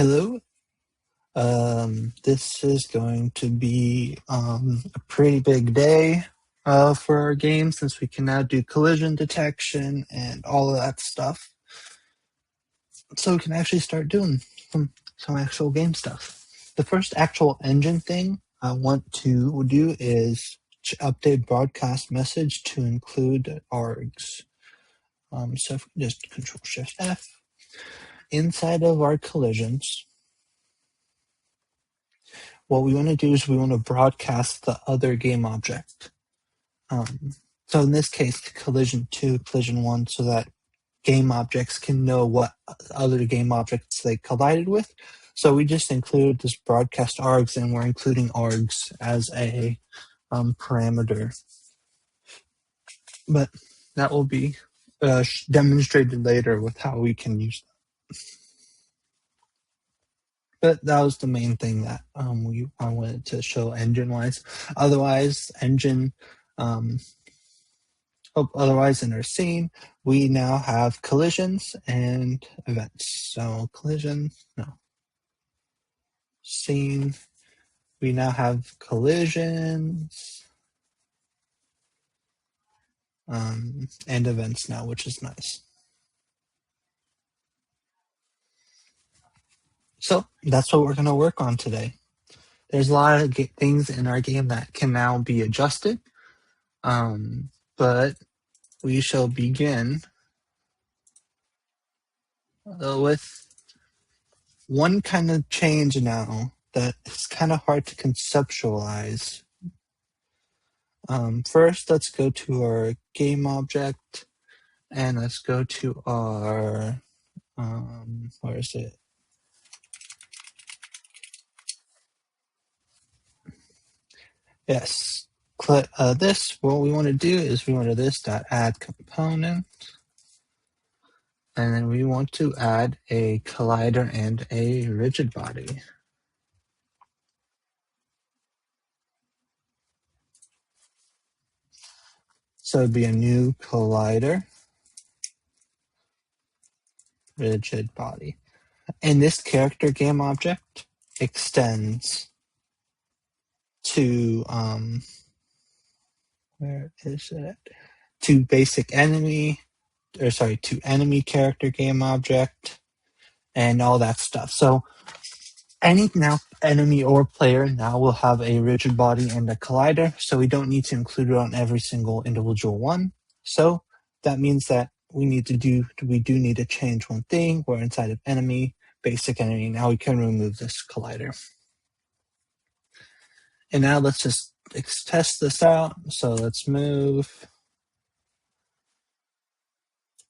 Hello. This is going to be a pretty big day for our game since we can now do collision detection and all of that stuff. So we can actually start doing some actual game stuff. The first actual engine thing I want to do is update broadcast message to include args. So if we just Control Shift F inside of our collisions. What we want to do is we want to broadcast the other game object. So in this case, collision 2, collision 1, so that game objects can know what other game objects they collided with. So we just include this broadcast args, and we're including args as a parameter. But that will be demonstrated later with how we can use that. But that was the main thing that I wanted to show engine-wise. Otherwise, otherwise in our scene, we now have collisions and events. So scene, we now have collisions and events now, which is nice. So that's what we're going to work on today. There's a lot of things in our game that can now be adjusted, but we shall begin with one kind of change now that is kind of hard to conceptualize. First, let's go to our game object, and let's go to our, where is it? Yes, what we want to do is we want to this.add component, and then we want to add a collider and a rigid body. So it'd be a new collider, rigid body. And this character game object extends to, where is it? To basic enemy, to enemy character game object, and all that stuff. So any now enemy or player now will have a rigid body and a collider, so we don't need to include it on every single individual one. So that means that we do need to change one thing, where inside of enemy, basic enemy, now we can remove this collider. And now let's just test this out. So let's move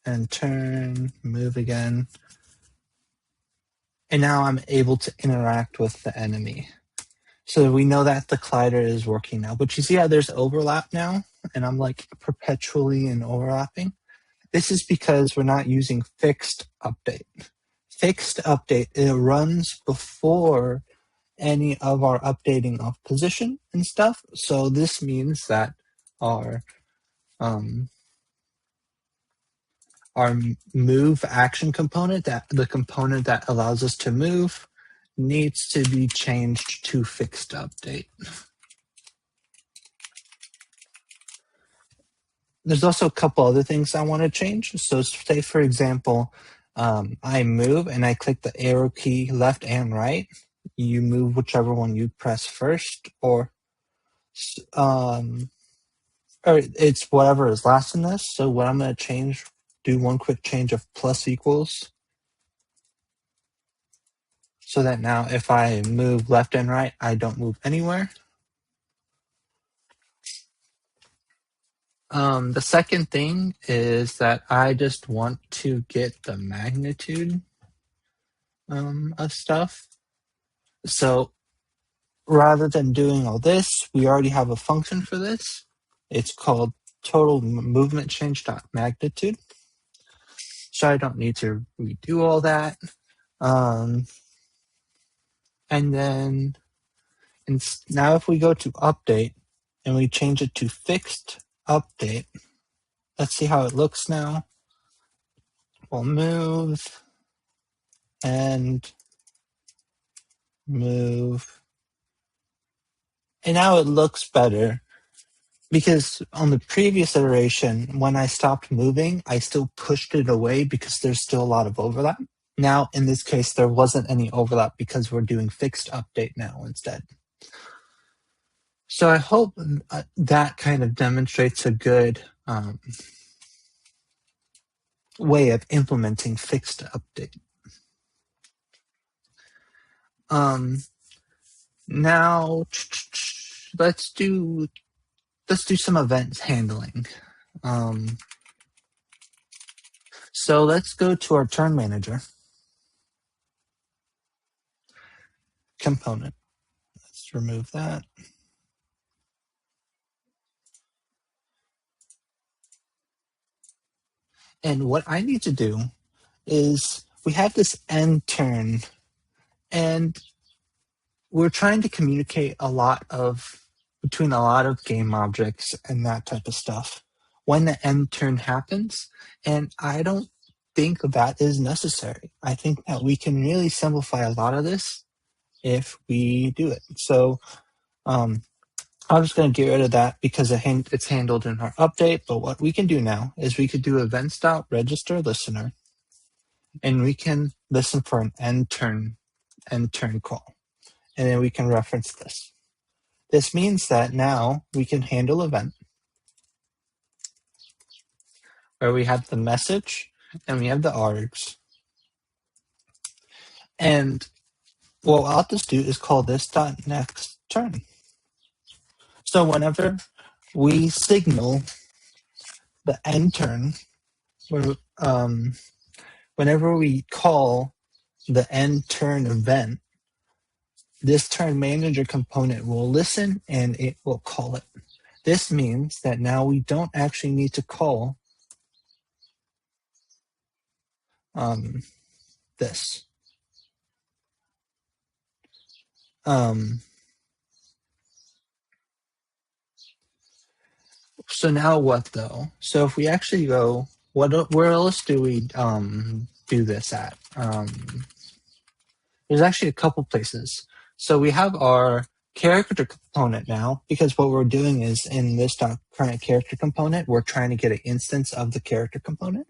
and turn, move again. And now I'm able to interact with the enemy. So we know that the collider is working now. But you see how there's overlap now? And I'm like perpetually in overlapping. This is because we're not using fixed update. Fixed update, it runs before any of our updating of position and stuff. So this means that our move action component, that the component that allows us to move, needs to be changed to fixed update. There's also a couple other things I want to change. So say, for example, I move and I click the arrow key left and right. You move whichever one you press first, or it's whatever is last in this. So what I'm going to do one quick change of plus equals, so that now if I move left and right, I don't move anywhere. The second thing is that I just want to get the magnitude of stuff. So rather than doing all this, we already have a function for this. It's called total movement change.magnitude. So I don't need to redo all that. And then now if we go to update and we change it to fixed update, let's see how it looks now. We'll move and move. And now it looks better because on the previous iteration, when I stopped moving, I still pushed it away because there's still a lot of overlap. Now, in this case, there wasn't any overlap because we're doing fixed update now instead. So I hope that kind of demonstrates a good way of implementing fixed update. Now let's do some events handling. So let's go to our turn manager component. Let's remove that. And what I need to do is we have this end turn, and we're trying to communicate between a lot of game objects and that type of stuff when the end turn happens. And I don't think that is necessary. I think that we can really simplify a lot of this if we do it. So I'm just going to get rid of that because it's handled in our update. But what we can do now is we could do events.register listener, and we can listen for an end turn call. And then we can reference this. This means that now we can handle event where we have the message and we have the args. And what I'll just do is call this .next turn. So whenever we signal the end turn, whenever we call the end turn event, this turn manager component will listen and it will call it. This means that now we don't actually need to call this. So now what though? So if we actually go, where else do we do this at? There's actually a couple places. So we have our character component now, because what we're doing is in this current character component, we're trying to get an instance of the character component.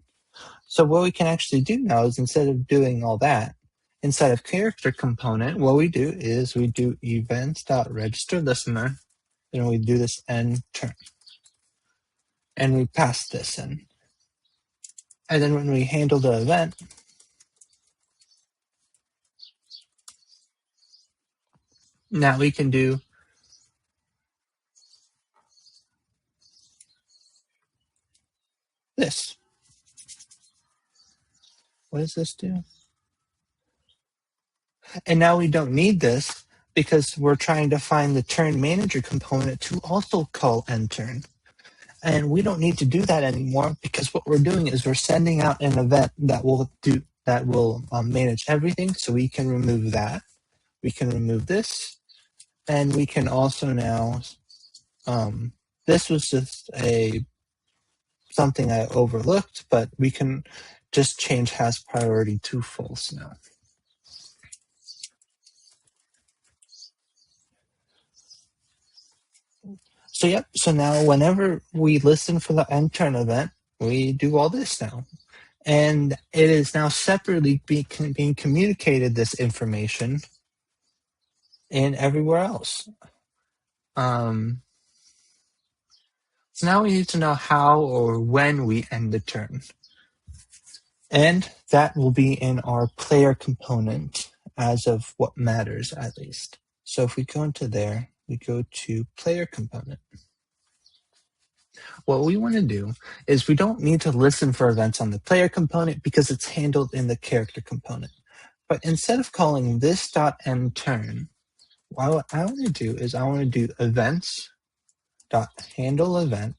So what we can actually do now is instead of doing all that, inside of character component, what we do is we do events.register listener, and we do this end turn. And we pass this in. And then when we handle the event, now we can do this. What does this do? And now we don't need this because we're trying to find the turn manager component to also call end turn. And we don't need to do that anymore because what we're doing is we're sending out an event that will manage everything. So we can remove that. We can remove this. And we can also now, this was just something I overlooked, but we can just change has priority to false now. So yep, so now whenever we listen for the end turn event, we do all this now. And it is now separately being communicated, this information, and everywhere else. So now we need to know how or when we end the turn. And that will be in our player component as of what matters, at least. So if we go into there, we go to player component. What we want to do is we don't need to listen for events on the player component because it's handled in the character component. But instead of calling this .end turn, what I want to do is I want to do events.handle event,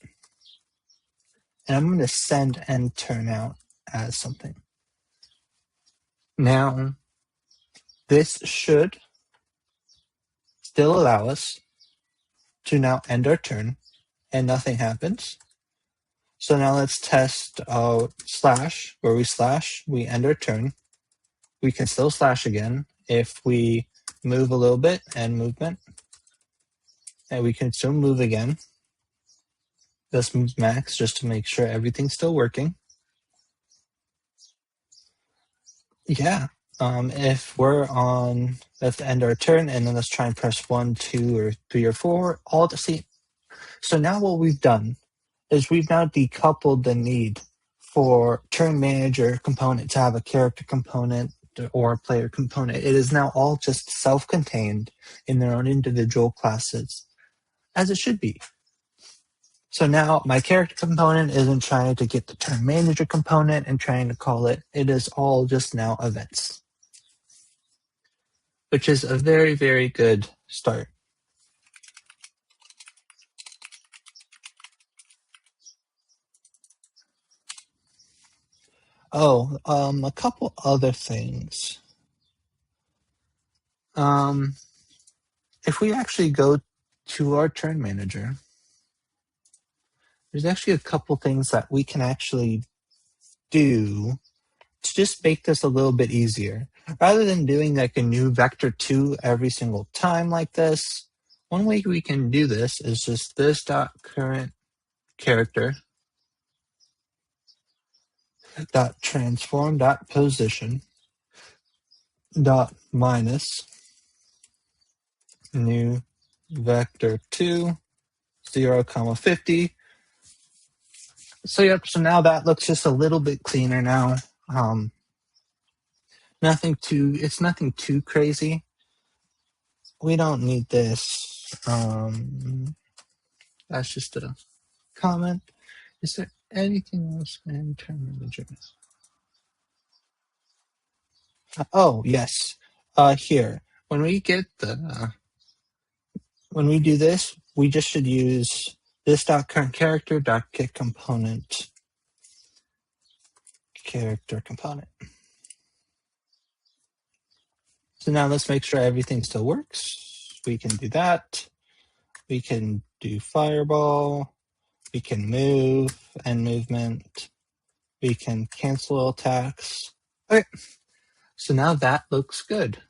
and I'm going to send end turn out as something. Now, this should still allow us to now end our turn and nothing happens. So now let's test slash, where we end our turn. We can still slash again if we move a little bit and movement. And we can still move again. This moves max just to make sure everything's still working. Yeah. If we're on, let's end our turn and then let's try and press 1, 2, or 3, or 4, all at the same. So now what we've done is we've now decoupled the need for turn manager component to have a character component or a player component. It is now all just self-contained in their own individual classes, as it should be. So now my character component isn't trying to get the turn manager component and trying to call it. It is all just now events, which is a very, very good start. Oh, a couple other things. If we actually go to our turn manager, there's actually a couple things that we can actually do to just make this a little bit easier. Rather than doing like a new vector 2 every single time like this, one way we can do this is just this dot current character dot transform dot position dot minus new vector 2 0 comma 50. So yep, so now that looks just a little bit cleaner now. It's nothing too crazy. We don't need this. That's just a comment. Is there anything else in term manager? Oh, yes. Here, when we get when we do this, we just should use this dot current character dot get component character component. So now let's make sure everything still works. We can do that. We can do fireball. We can move and movement. We can cancel attacks. Okay, so now that looks good.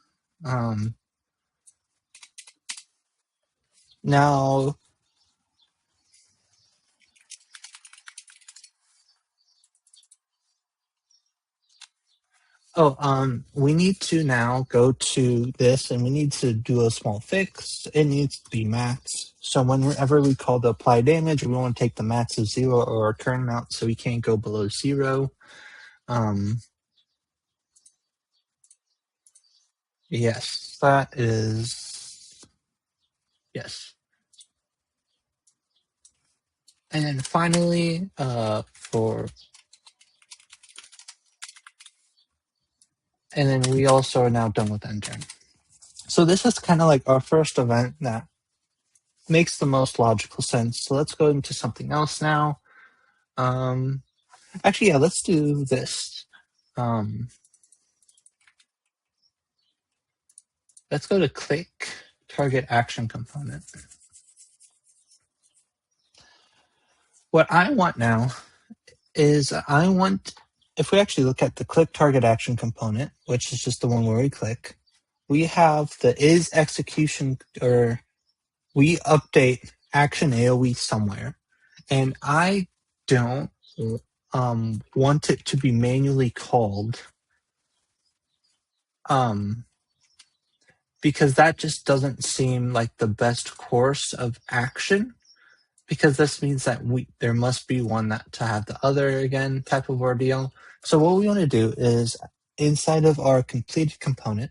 Now, we need to now go to this and we need to do a small fix. It needs to be max. So whenever we call the apply damage, we want to take the max of 0 or our current amount, so we can't go below 0. Yes, that is, yes. And then finally, and then we also are now done with end turn. So this is kind of like our first event that makes the most logical sense. So let's go into something else now. Actually, yeah, let's do this. Let's go to click target action component. What I want now is if we actually look at the click target action component, which is just the one where we click, we have the is execution, or we update action AoE somewhere. And I don't want it to be manually called, because that just doesn't seem like the best course of action, because this means that there must be one that to have the other again type of ordeal. So what we want to do is inside of our completed component,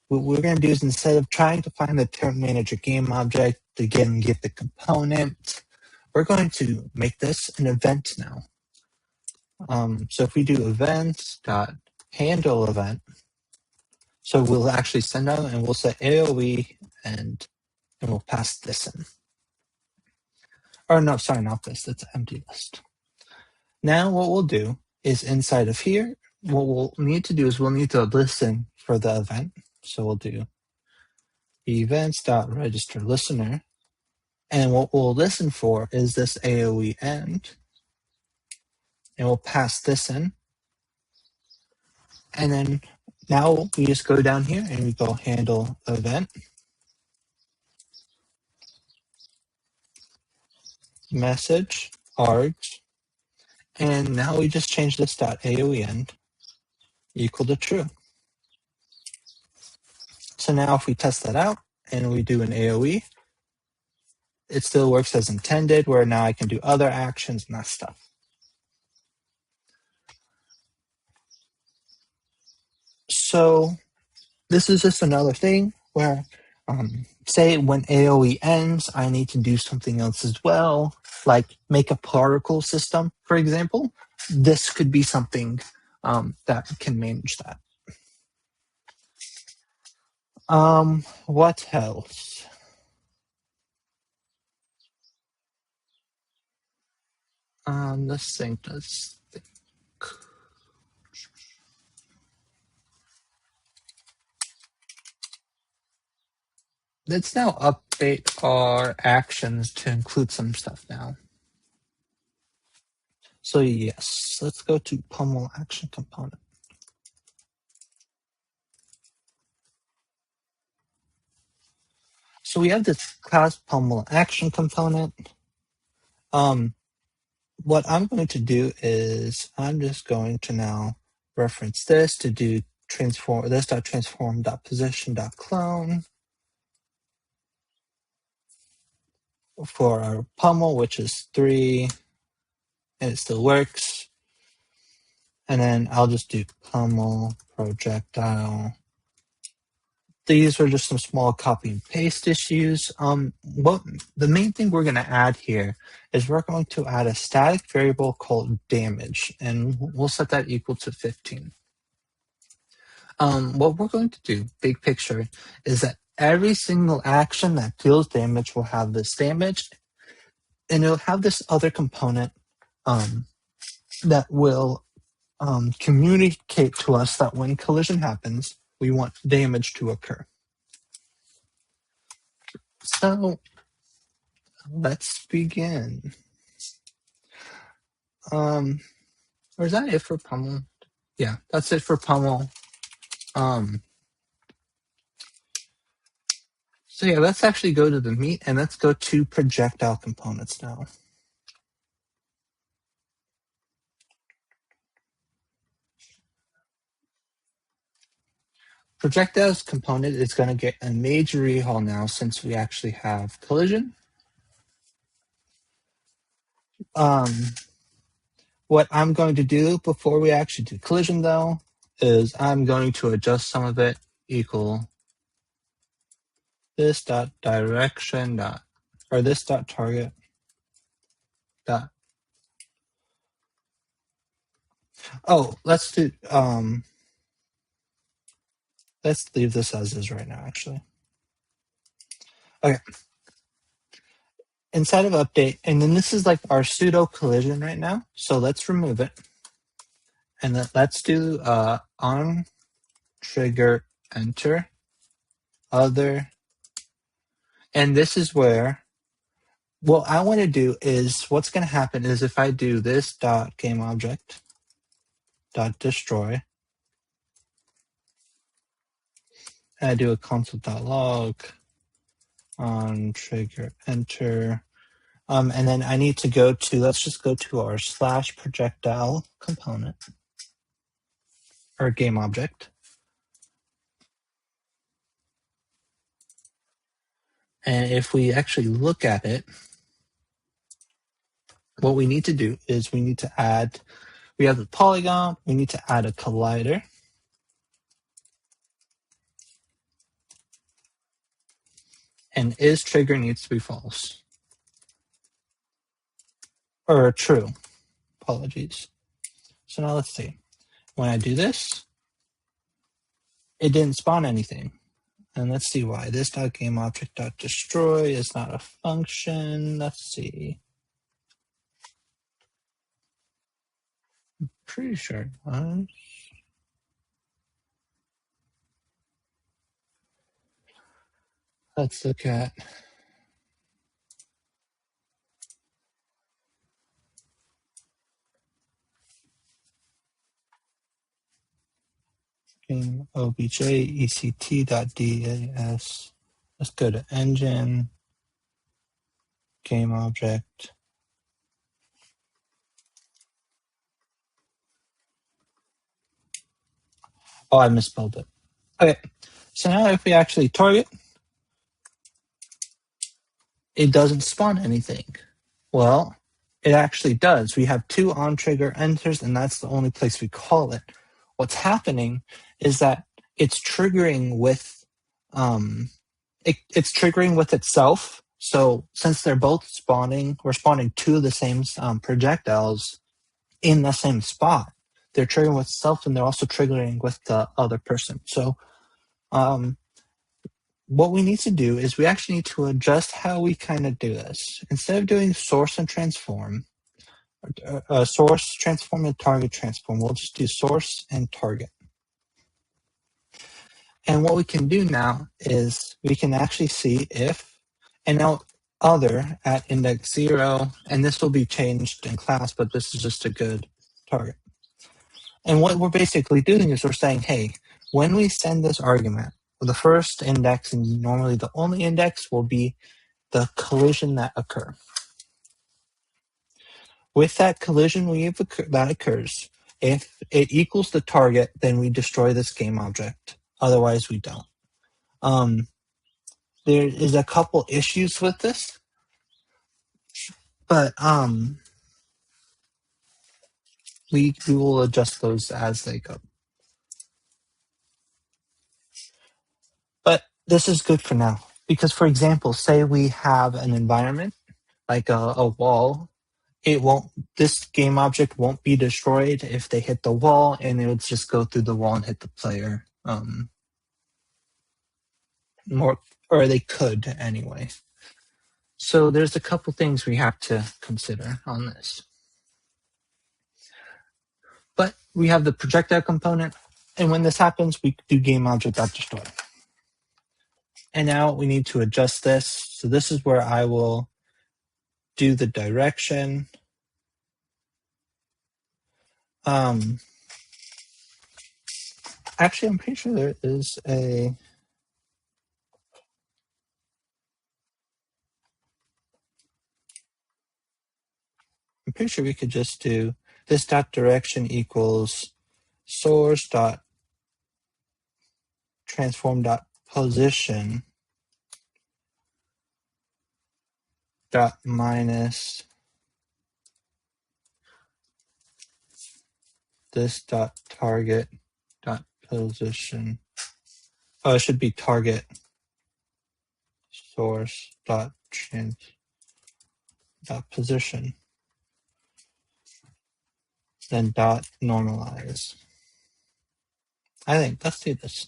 what we're going to do is instead of trying to find the turn manager game object to again get the component, we're going to make this an event now. So if we do events dot handle event, so we'll actually send out and we'll set AoE and we'll pass this in. Or no, sorry, not this. That's an empty list. Now what we'll do is inside of here, what we'll need to do is we'll need to listen for the event. So we'll do events.register listener. And what we'll listen for is this AoE end. And we'll pass this in. And then Now we just go down here and we go handle event, message, args, and now we just change this .aoe end equal to true. So now if we test that out and we do an AOE, it still works as intended, where now I can do other actions and that stuff. So this is just another thing where, say when AOE ends, I need to do something else as well, like make a particle system, for example. This could be something that can manage that. What else? This thing does. Let's now update our actions to include some stuff now. So yes, let's go to Pummel action component. So we have this class Pummel action component. What I'm going to do is I'm just going to now reference this to do transform this.transform.position.clone for our Pummel, which is 3, and it still works. And then I'll just do Pummel projectile. These are just some small copy and paste issues. What the main thing we're going to add here is we're going to add a static variable called damage, and we'll set that equal to 15. What we're going to do, big picture, is that every single action that deals damage will have this damage, and it'll have this other component that will communicate to us that when collision happens, we want damage to occur. So let's begin. Or is that it for Pummel? Yeah, that's it for Pummel. So yeah, let's actually go to the meat and let's go to projectile components now. Projectiles component is going to get a major rehaul now since we actually have collision. What I'm going to do before we actually do collision though is I'm going to adjust some of it equal this dot direction dot or this dot target dot. Oh, let's do let's leave this as is right now actually. Okay. Inside of update, and then this is like our pseudo collision right now. So let's remove it. And then let's do on trigger enter other. And this is where what I want to do is what's going to happen is if I do this dot game object dot destroy and I do a console.log on trigger enter. And then I need to go to, let's just go to our slash projectile component or game object. And if we actually look at it, what we need to do is we need to add, we have the polygon, we need to add a collider. And is trigger needs to be false. Or true. Apologies. So now let's see. When I do this, it didn't spawn anything. And let's see why. This .game object .destroy is not a function. Let's see. Pretty sure it was. Let's look at. game obj ect.das. Let's go to engine, game object. Oh, I misspelled it. Okay, so now if we actually target, it doesn't spawn anything. Well, it actually does. We have two on trigger enters, and that's the only place we call it. What's happening is that it's triggering with it's triggering with itself. So since they're both spawning, we're spawning two of the same projectiles in the same spot. They're triggering with itself, and they're also triggering with the other person. So um, what we need to do is we actually need to adjust how we kind of do this. Instead of doing source and transform, source transform and target transform, we'll just do source and target. And what we can do now is we can actually see if, and now other at index 0, and this will be changed in class, but this is just a good target. And what we're basically doing is we're saying, hey, when we send this argument, the first index and normally the only index will be the collision that occur. With that collision that occurs, if it equals the target, then we destroy this game object. Otherwise, we don't. There is a couple issues with this, but we will adjust those as they go. But this is good for now because, for example, say we have an environment like a wall. This game object won't be destroyed if they hit the wall, and it would just go through the wall and hit the player. Or they could anyway. So there's a couple things we have to consider on this. But we have the projectile component, and when this happens, we do game object.destroy. And now we need to adjust this. So this is where I will do the direction. Actually, I'm pretty sure there is I'm pretty sure we could just do this dot direction equals source dot transform dot position dot minus this dot target dot position. Oh, it should be target source dot trans dot position. Then dot normalize. I think let's do this.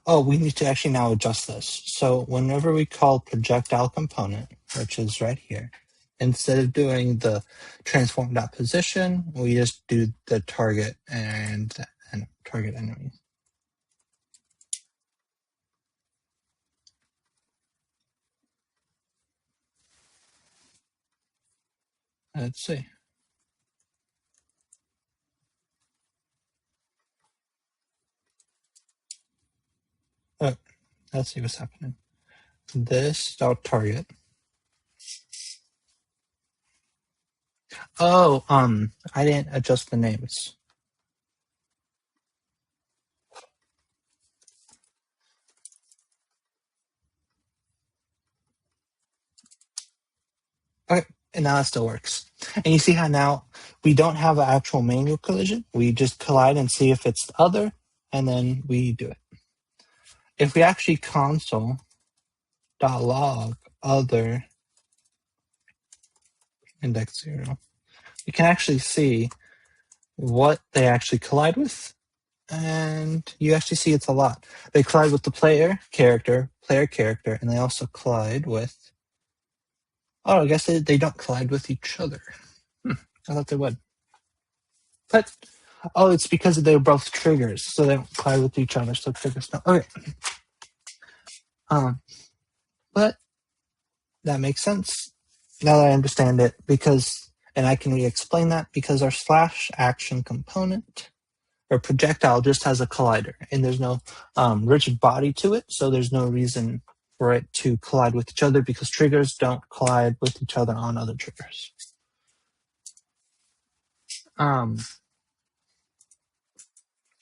Oh, we need to actually now adjust this. So whenever we call projectile component, which is right here, instead of doing the transform.position, we just do the target and target enemy. Let's see. Oh, let's see what's happening. This dot target. Oh, I didn't adjust the names. Okay, and now it still works. And you see how now we don't have an actual manual collision. We just collide and see if it's the other, and then we do it. If we actually console.log other index 0, you can actually see what they actually collide with. And you actually see it's a lot. They collide with the player character, and they also collide with, oh, I guess they don't collide with each other. I thought they would. But, oh, it's because they're both triggers, so they don't collide with each other, so triggers don't. Okay. But that makes sense now that I understand it, because, and I can re-explain that, because our slash action component or projectile just has a collider, and there's no rigid body to it, so there's no reason for it to collide with each other, because triggers don't collide with each other on other triggers.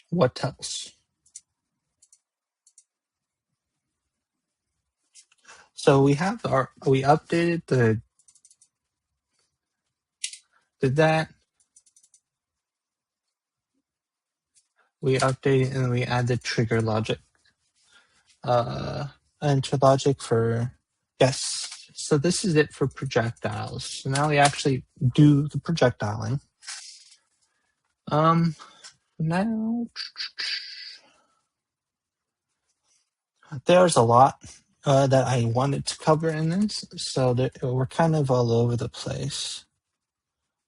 What else? So we updated did that. We updated and we added trigger logic. Enter logic for, yes. So this is it for projectiles. So now we actually do the projectiling. Now there's a lot that I wanted to cover in this, so that we're kind of all over the place,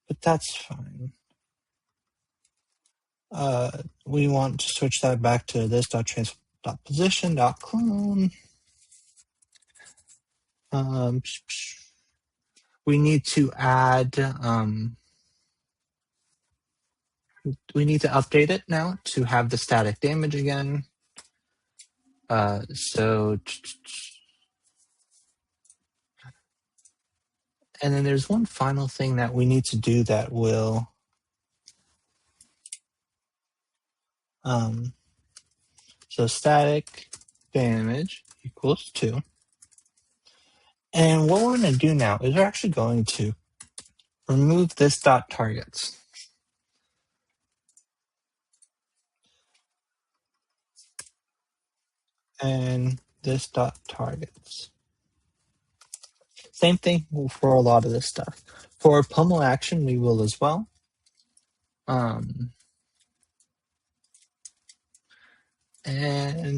but that's fine. We want to switch that back to this.transform.position.clone. We need to add, we need to update it now to have the static damage again. So, and then there's one final thing that we need to do that will, so static damage equals 2. And what we're going to do now is we're actually going to remove this dot targets. And this dot targets. Same thing for a lot of this stuff. For pummel action, we will as well. And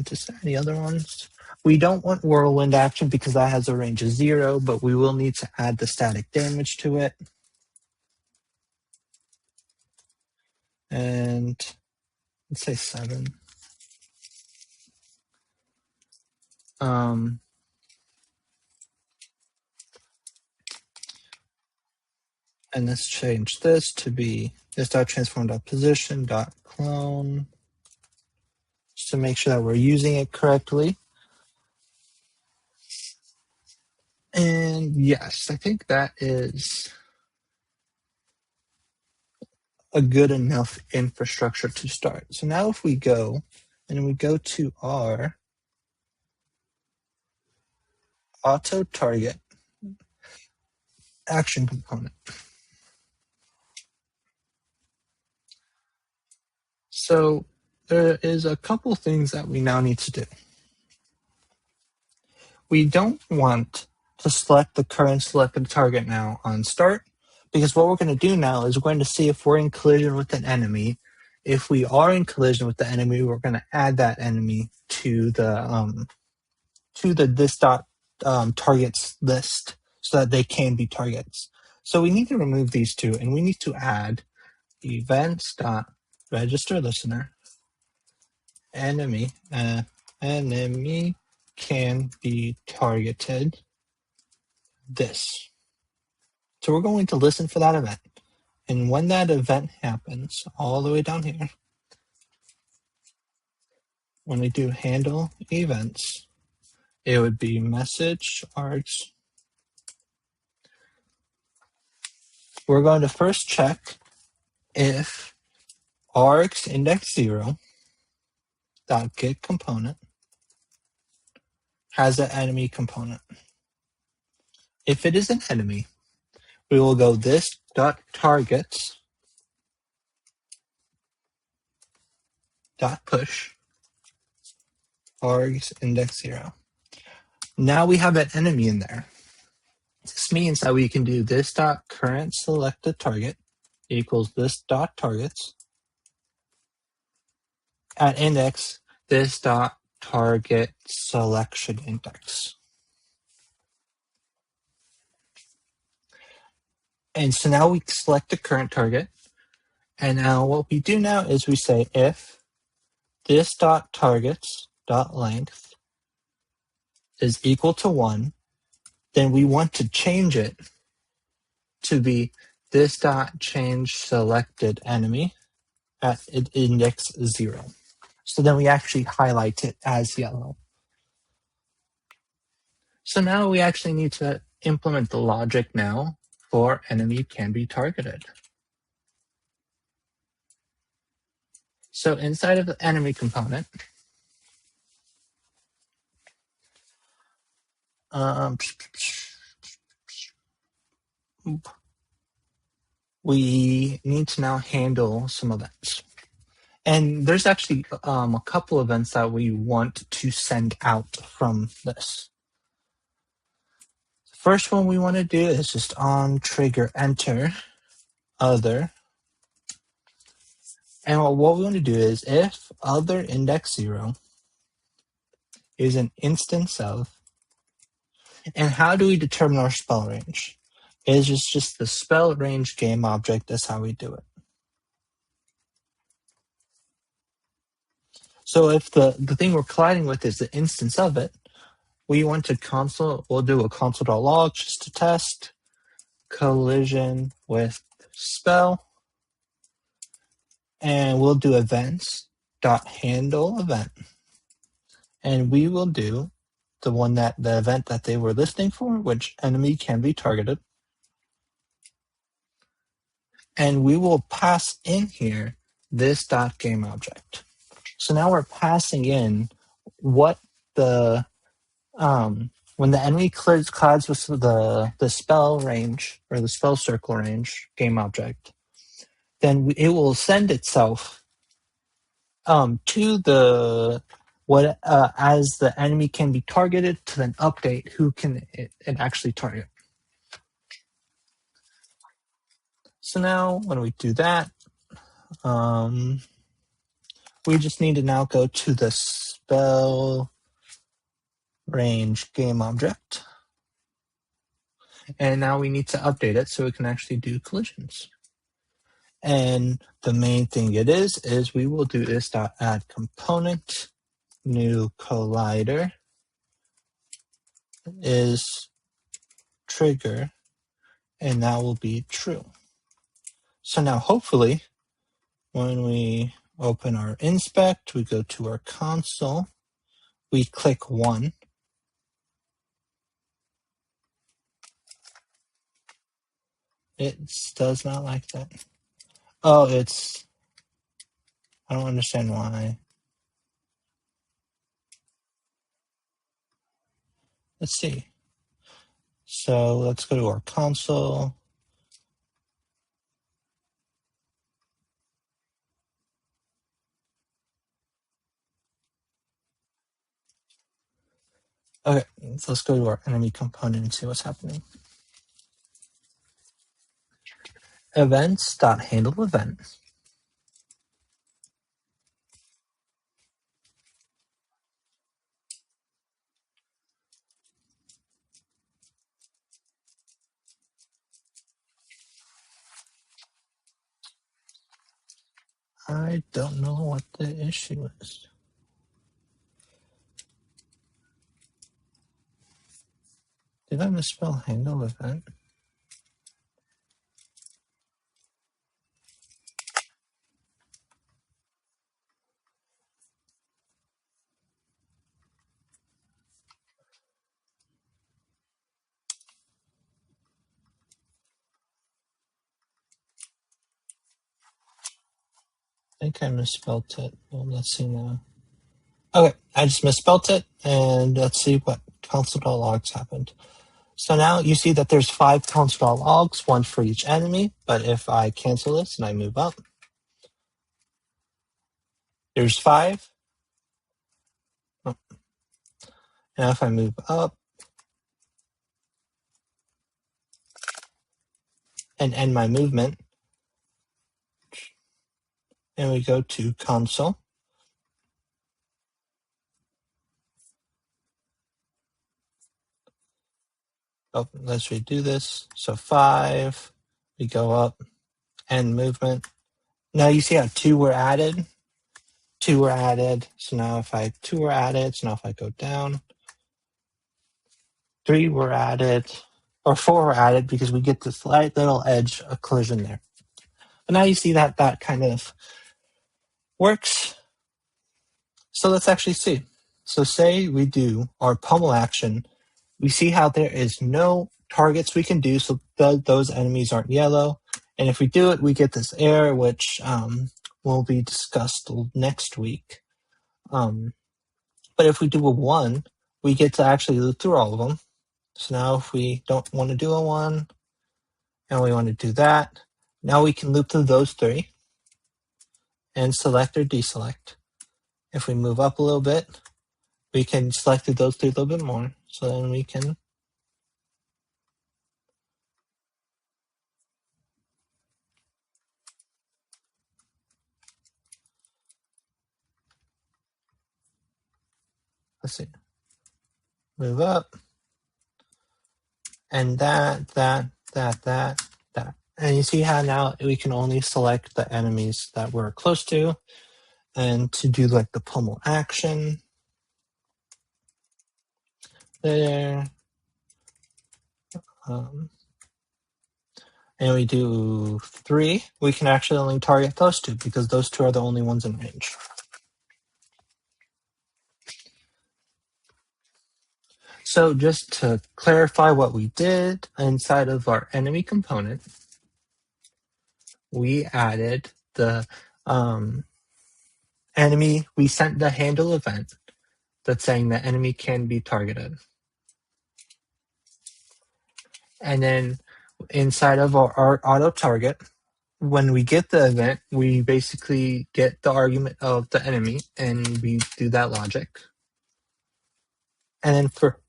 just any other ones. We don't want whirlwind action because that has a range of 0, but we will need to add the static damage to it. And let's say 7. And let's change this to be this.transform.position.clone, just to make sure that we're using it correctly. And yes, I think that is a good enough infrastructure to start. So now if we go and we go to our auto target action component. So there is a couple things that we now need to do. We don't want to select the current selected target now on start, because what we're going to do now is we're going to see if we're in collision with an enemy. If we are in collision with the enemy, we're going to add that enemy to the this dot targets list so that they can be targets. So we need to remove these two, and we need to add events dot register listener enemy enemy can be targeted this. So we're going to listen for that event. And when that event happens, all the way down here, when we do handle events, it would be message args. We're going to first check if args index 0 dot get component has an enemy component. If it is an enemy, we will go this dot targets dot push args index 0. Now we have an enemy in there. This means that we can do this dot current selected target equals this dot targets at index this dot target selection index. And so now we select the current target. And now what we do now is we say if this dot targets dot length is equal to 1, then we want to change it to be this dot change selected enemy at index 0. So then we actually highlight it as yellow. So now we actually need to implement the logic now for enemy can be targeted. So inside of the enemy component, we need to now handle some events. And there's actually a couple events that we want to send out from this. The first one we want to do is just on trigger enter other. And what we want to do is if other index 0 is an instance of, and how do we determine our spell range? It's just the spell range game object. That's how we do it. So if the thing we're colliding with is the instance of it, we want to console, we'll do a console.log just to test collision with spell, and we'll do events.handle event, and we will do the event that they were listening for, which enemy can be targeted, and we will pass in here this dot game object. So now we're passing in what the when the enemy collides with the spell range or the spell circle range game object, then it will send itself to the what as the enemy can be targeted to then update who can it actually target. So now when we do that, we just need to now go to the spell range game object. And now we need to update it so we can actually do collisions. And the main thing it is we will do this dot add component new collider is trigger, and that will be true. So now hopefully when we open our inspect, we go to our console, we click 1. It does not like that. Oh, I don't understand why. Let's see. So let's go to our console. Okay, so let's go to our enemy component and see what's happening. Events.handle event. I don't know what the issue is. Did I misspell handle event? I think I misspelled it. Well, let's see now. Okay, I just misspelled it, and let's see what console.logs happened. So now you see that there's 5 console.logs, 1 for each enemy, but if I cancel this and I move up, there's 5. Oh. Now if I move up and end my movement, and we go to console, oh, let's redo this. So 5, we go up, and movement. Now you see how 2 were added? 2 were added. So now if 2 were added, so now if I go down, 3 were added, or 4 were added because we get this slight little edge of collision there. But now you see that that kind of works. So let's actually see. So say we do our pummel action. We see how there is no targets we can do, so those enemies aren't yellow. And if we do it, we get this error, which will be discussed next week. But if we do a 1, we get to actually loop through all of them. So now if we don't want to do a 1, and we want to do that, now we can loop through those 3 and select or deselect. If we move up a little bit, we can select through those 3 a little bit more. So then we can let's see, move up, and that. And you see how now we can only select the enemies that we're close to. And to do like the pummel action, there. And we do 3, we can actually only target those 2 because those 2 are the only ones in range. So just to clarify what we did inside of our enemy component, we added the enemy, we sent the handle event that's saying the enemy can be targeted. And then inside of our auto target, when we get the event, we basically get the argument of the enemy and we do that logic. And then for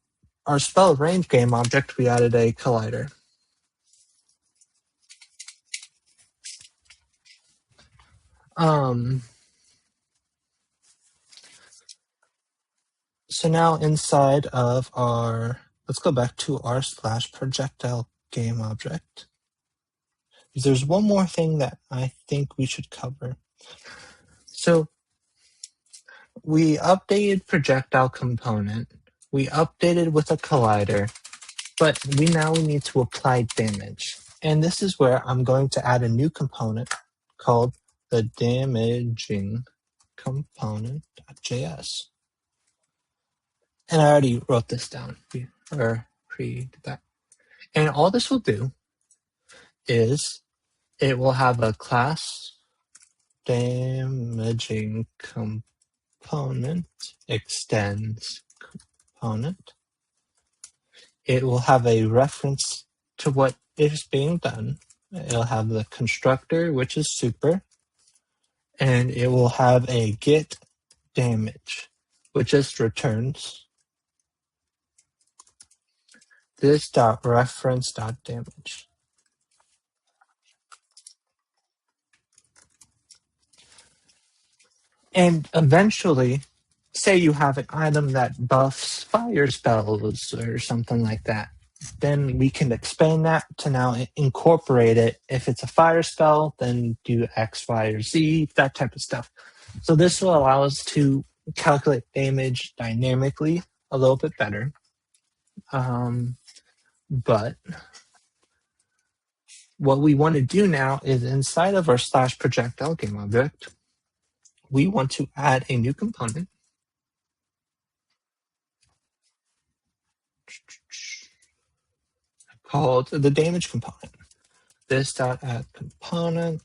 our spell range game object, we added a collider. So now inside of our, let's go back to our / projectile game object. There's one more thing that I think we should cover. So we updated projectile component. We updated with a collider, but we now need to apply damage. And this is where I'm going to add a new component called the damaging component.js. And I already wrote this down, or pre that. And all this will do is it will have a class damaging component extends component. It will have a reference to what is being done. It'll have the constructor, which is super, and it will have a get damage, which just returns this dot reference dot damage. And eventually, say you have an item that buffs fire spells or something like that, then we can expand that to now incorporate it. If it's a fire spell, then do X, Y, or Z, that type of stuff. So this will allow us to calculate damage dynamically a little bit better. But what we want to do now is inside of our / projectile game object, we want to add a new component called the damage component. This dot add component,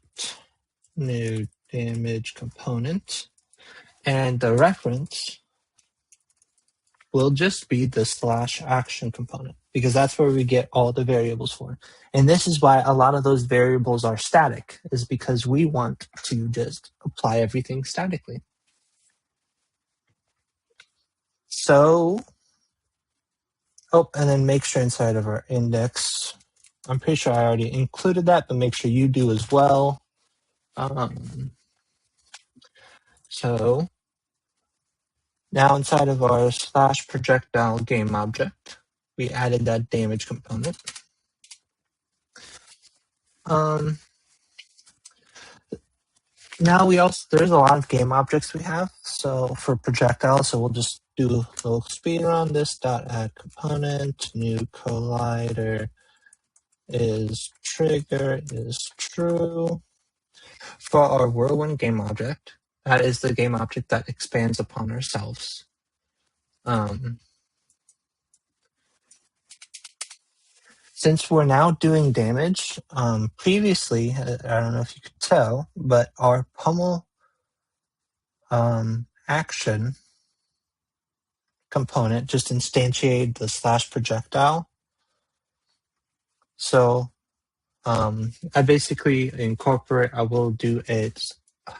new damage component, and the reference will just be the / action component because that's where we get all the variables for. And this is why a lot of those variables are static, is because we want to just apply everything statically. So, and then make sure inside of our index, I'm pretty sure I already included that, but make sure you do as well. So now inside of our / projectile game object, we added that damage component. Um, Now there's a lot of game objects we have. So for projectiles, so we'll just do a little speed run. This dot add component, new collider is trigger is true. For our whirlwind game object, that is the game object that expands upon ourselves. Um, since we're now doing damage, previously, I don't know if you could tell, but our pummel action component just instantiated the slash projectile. So I basically I will do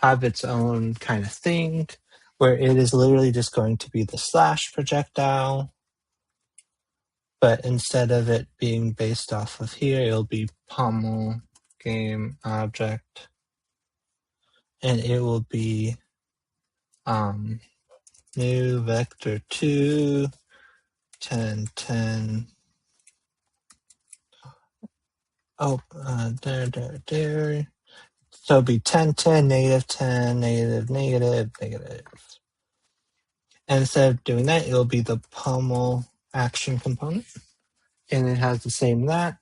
have its own kind of thing where it is literally just going to be the slash projectile. But instead of it being based off of here, it'll be pommel game object. And it will be new vector 2 10 10. Oh, there. So it'll be 10 10 negative 10 negative negative negative. And instead of doing that, it'll be the pommel action component. And it has the same that.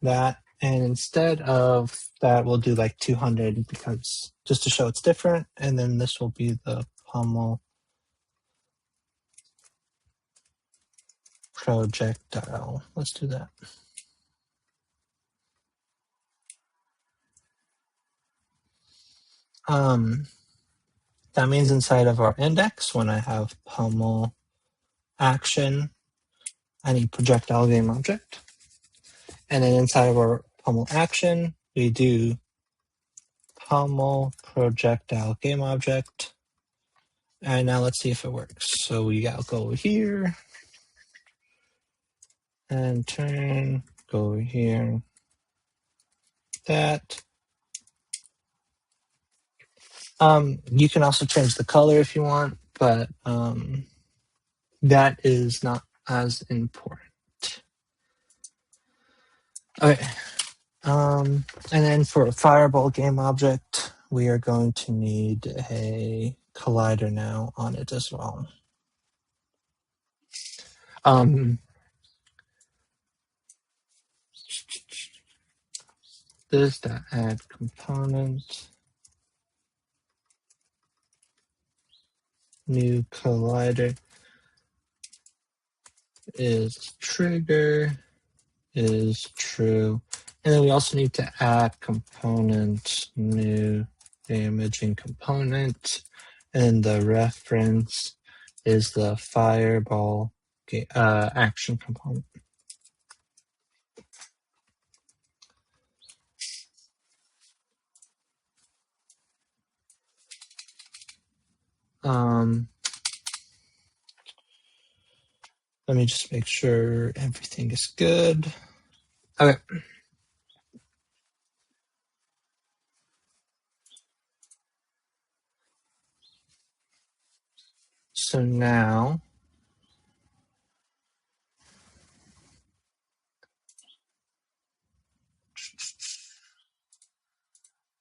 And instead of that, we'll do like 200 because just to show it's different. And then this will be the pommel projectile. Let's do that. That means inside of our index, when I have pommel action, I need projectile game object. And then inside of our pommel action, we do pommel projectile game object. And now let's see if it works. So we gotta go over here and turn, go over here, that. You can also change the color if you want, but that is not as important. Okay. And then for a fireball game object, we are going to need a collider now on it as well. This dot add component, new collider is trigger is true. And then we also need to add component new damaging component. And the reference is the fireball action component. Let me just make sure everything is good. Okay. So now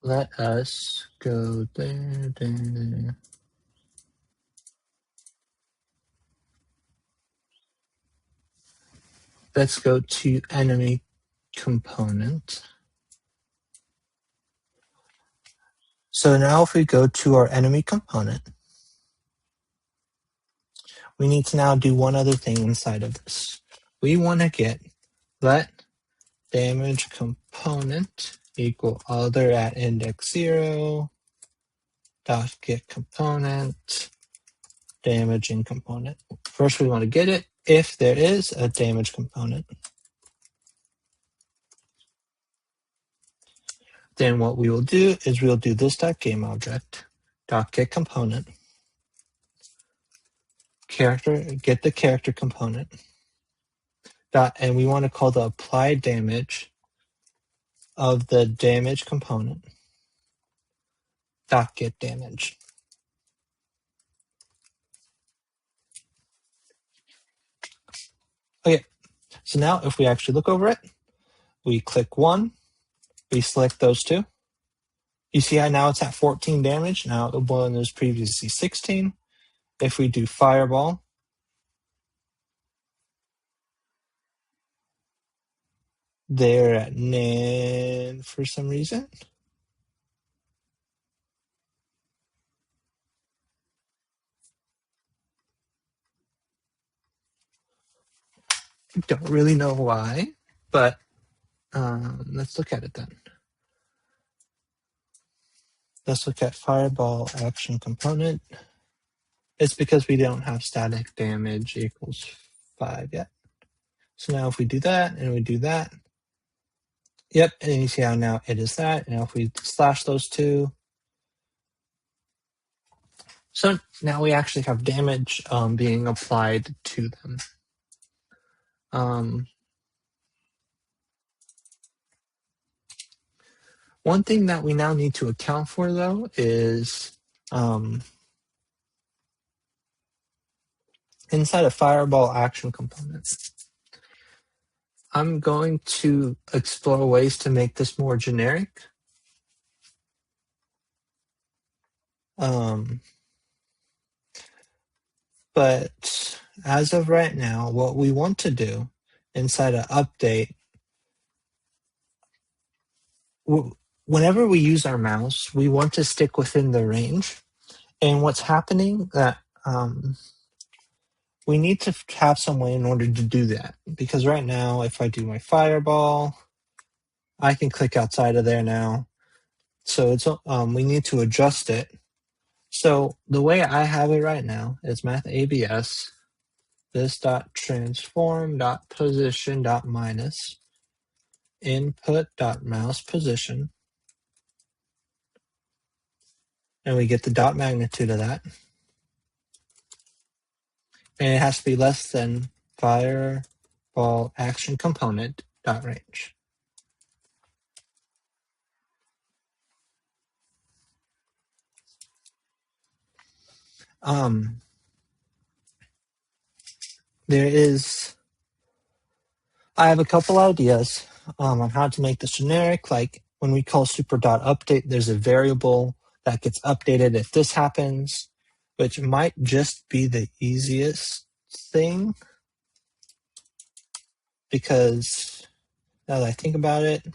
let us go there. Let's go to enemy component. So now if we go to our enemy component, we need to now do one other thing inside of this. We want to get let damage component equal other at index 0 dot get component damaging component. First, we want to get it if there is a damage component. Then what we will do is we'll do this dot game object dot get component character get the character component dot, and we want to call the applied damage of the damage component dot get damage. Okay, so now if we actually look over it, we click 1, We select those two. You see how now it's at 14 damage. Now the one was previously 16. If we do Fireball, they're at Nan for some reason. Don't really know why, but let's look at it then. Let's look at Fireball action component. It's because we don't have static damage equals 5 yet. So now if we do that and we do that, yep, and you see how now it is that. Now if we slash those two, so now we actually have damage being applied to them. One thing that we now need to account for, though, is inside of Fireball action components. I'm going to explore ways to make this more generic. But as of right now, what we want to do inside an update, whenever we use our mouse, we want to stick within the range. And what's happening that we need to have some way in order to do that. Because right now, if I do my Fireball, I can click outside of there now. So it's we need to adjust it. So the way I have it right now is math ABS, this dot transform dot position dot minus input dot mouse position, and we get the dot magnitude of that. And it has to be less than Fireball action component dot range. I have a couple ideas on how to make this generic. Like when we call super dot update, there's a variable that gets updated if this happens, which might just be the easiest thing. Because now that I think about it,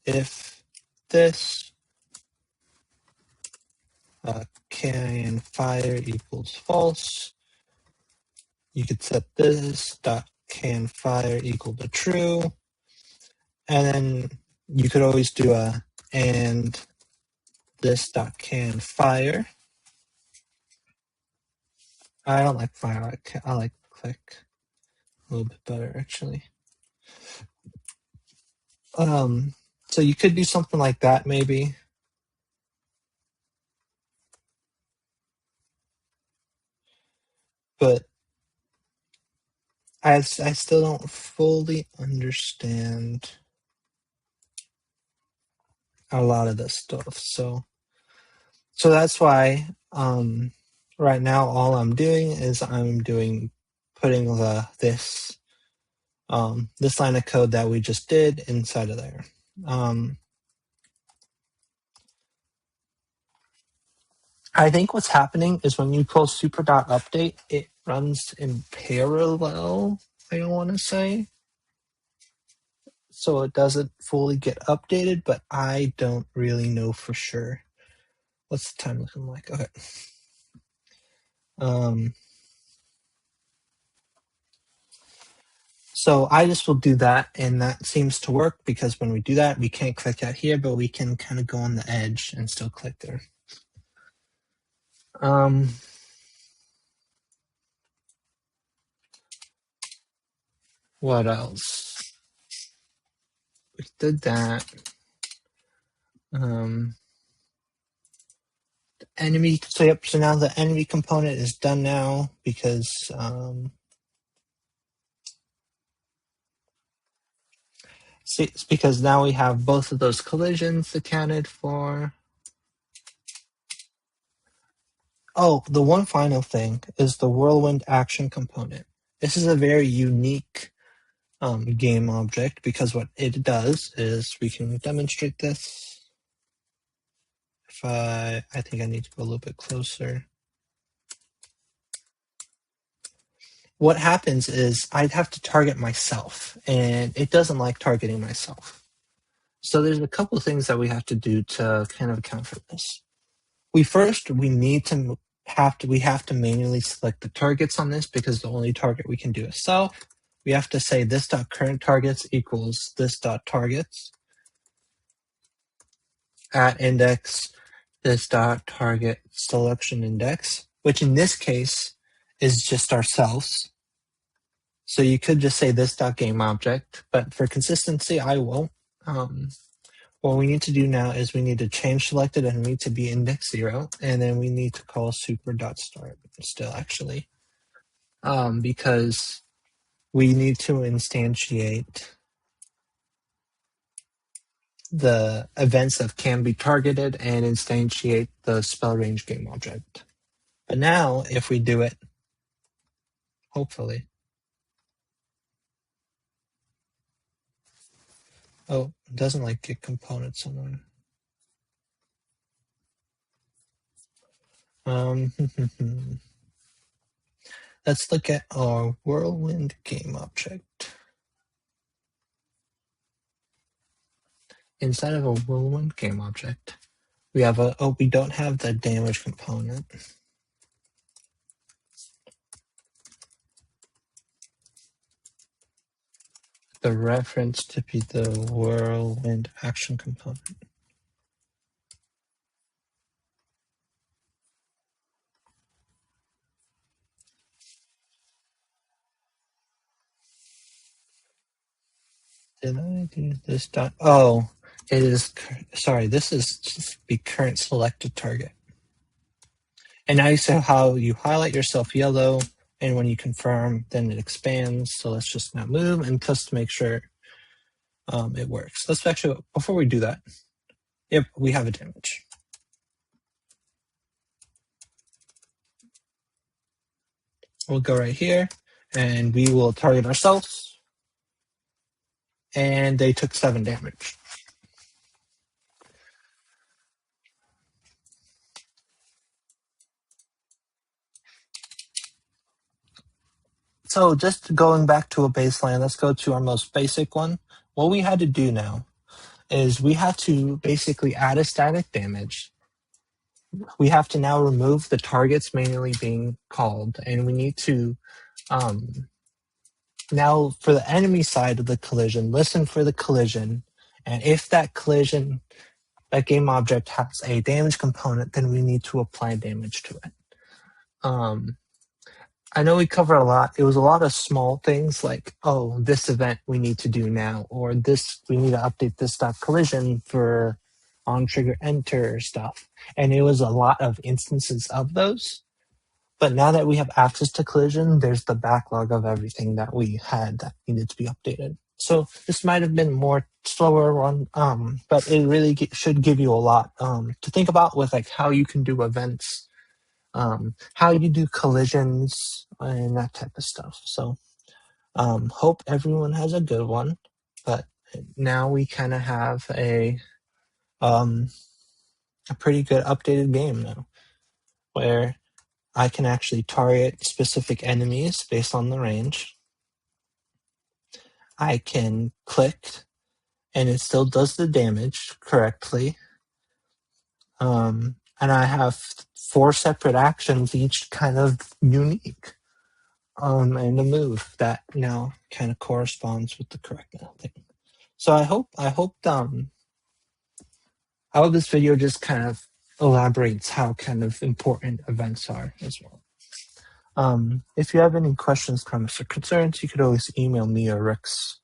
if this can fire equals false, you could set this dot can fire equal to true, and then you could always do a and this dot can fire. I don't like fire. I like click a little bit better actually. So you could do something like that maybe. But I still don't fully understand a lot of this stuff. So that's why right now all I'm doing is putting this line of code that we just did inside of there. I think what's happening is when you call super.update, it runs in parallel, I want to say. So it doesn't fully get updated, but I don't really know for sure. What's the time looking like? Okay. So I just will do that, and that seems to work because when we do that, we can't click out here, but we can kind of go on the edge and still click there. What else? We did that. Enemy. So yep. So now the enemy component is done now because see, it's because now we have both of those collisions accounted for. Oh, the one final thing is the whirlwind action component. This is a very unique game object, because what it does is we can demonstrate this. If I think I need to go a little bit closer. What happens is I'd have to target myself, and it doesn't like targeting myself. So there's a couple of things that we have to do to kind of account for this. We have to manually select the targets on this, because the only target we can do is self. We have to say this dot current targets equals this dot targets at index this dot target selection index, which in this case is just ourselves. So you could just say this dot game object, but for consistency, I won't. What we need to do now is we need to change selected enemy to be index 0, and then we need to call super.start still, actually, because we need to instantiate the events that can be targeted and instantiate the spell range game object. But now, if we do it, hopefully. Oh, it doesn't like get component somewhere. Let's look at our whirlwind game object. Inside of a whirlwind game object, we have we don't have the damage component. The reference to be the whirlwind action component. Did I do this dot? Oh, it is, sorry, this is just be current selected target. And now you see how you highlight yourself yellow, and when you confirm, then it expands. So let's just now move and just to make sure it works. Let's actually, before we do that, yep, we have a damage. We'll go right here, and we will target ourselves, and they took 7 damage. So just going back to a baseline, let's go to our most basic one. What we had to do now is we have to basically add a static damage. We have to now remove the targets manually being called, and we need to now for the enemy side of the collision, listen for the collision, and if that collision, that game object has a damage component, then we need to apply damage to it. I know we covered a lot. It was a lot of small things like, oh, this event we need to do now, or this, we need to update this dot collision for on trigger enter stuff. And it was a lot of instances of those. But now that we have access to collision, there's the backlog of everything that we had that needed to be updated. So this might have been more slower one, but it really should give you a lot to think about with like how you can do events, how you do collisions, and that type of stuff. So hope everyone has a good one. But now we kind of have a pretty good updated game now, where I can actually target specific enemies based on the range. I can click, and it still does the damage correctly. And I have 4 separate actions, each kind of unique. And a move that now kind of corresponds with the correct thing. So I hope this video just kind of elaborates how kind of important events are as well. If you have any questions, comments, or concerns, you could always email me or Rex